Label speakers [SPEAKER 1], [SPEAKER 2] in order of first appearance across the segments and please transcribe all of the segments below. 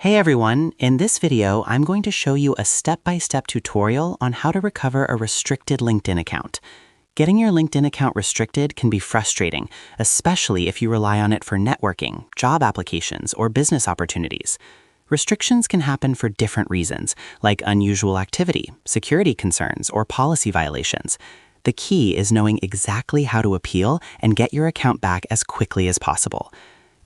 [SPEAKER 1] Hey everyone, in this video, I'm going to show you a step-by-step tutorial on how to recover a restricted LinkedIn account. Getting your LinkedIn account restricted can be frustrating, especially if you rely on it for networking, job applications, or business opportunities. Restrictions can happen for different reasons, like unusual activity, security concerns, or policy violations. The key is knowing exactly how to appeal and get your account back as quickly as possible.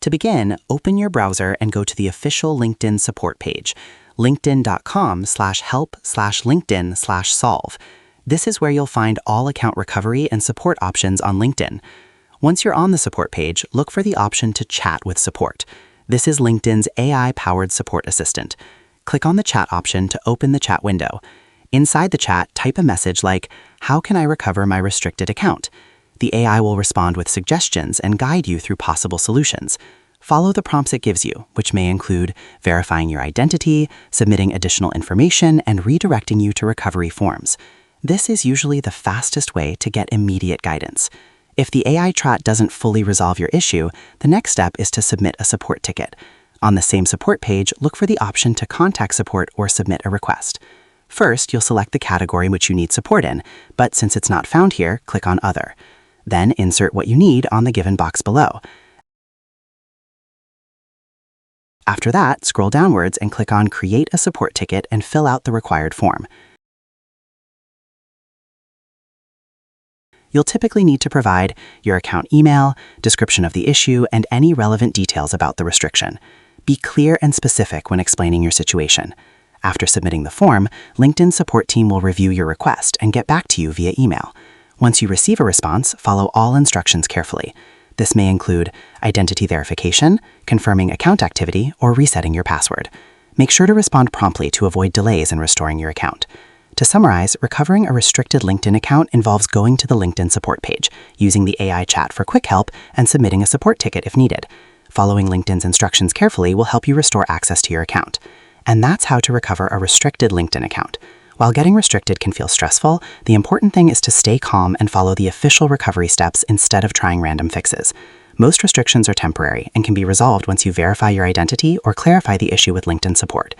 [SPEAKER 1] To begin, open your browser and go to the official LinkedIn support page, linkedin.com/help/linkedin/solve. This is where you'll find all account recovery and support options on LinkedIn. Once you're on the support page, look for the option to chat with support. This is LinkedIn's AI-powered support assistant. Click on the chat option to open the chat window. Inside the chat, type a message like, "How can I recover my restricted account?" The AI will respond with suggestions and guide you through possible solutions. Follow the prompts it gives you, which may include verifying your identity, submitting additional information, and redirecting you to recovery forms. This is usually the fastest way to get immediate guidance. If the AI chat doesn't fully resolve your issue, the next step is to submit a support ticket. On the same support page, look for the option to contact support or submit a request. First, you'll select the category which you need support in, but since it's not found here, click on Other. Then insert what you need on the given box below. After that, scroll downwards and click on Create a Support Ticket and fill out the required form. You'll typically need to provide your account email, description of the issue, and any relevant details about the restriction. Be clear and specific when explaining your situation. After submitting the form, LinkedIn support team will review your request and get back to you via email. Once you receive a response, follow all instructions carefully. This may include identity verification, confirming account activity, or resetting your password. Make sure to respond promptly to avoid delays in restoring your account. To summarize, recovering a restricted LinkedIn account involves going to the LinkedIn support page, using the AI chat for quick help, and submitting a support ticket if needed. Following LinkedIn's instructions carefully will help you restore access to your account. And that's how to recover a restricted LinkedIn account. While getting restricted can feel stressful, the important thing is to stay calm and follow the official recovery steps instead of trying random fixes. Most restrictions are temporary and can be resolved once you verify your identity or clarify the issue with LinkedIn support.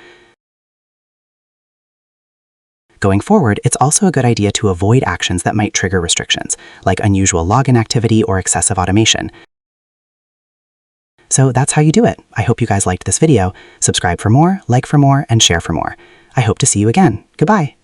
[SPEAKER 1] Going forward, it's also a good idea to avoid actions that might trigger restrictions, like unusual login activity or excessive automation. So that's how you do it. I hope you guys liked this video. Subscribe for more, like for more, and share for more. I hope to see you again. Goodbye.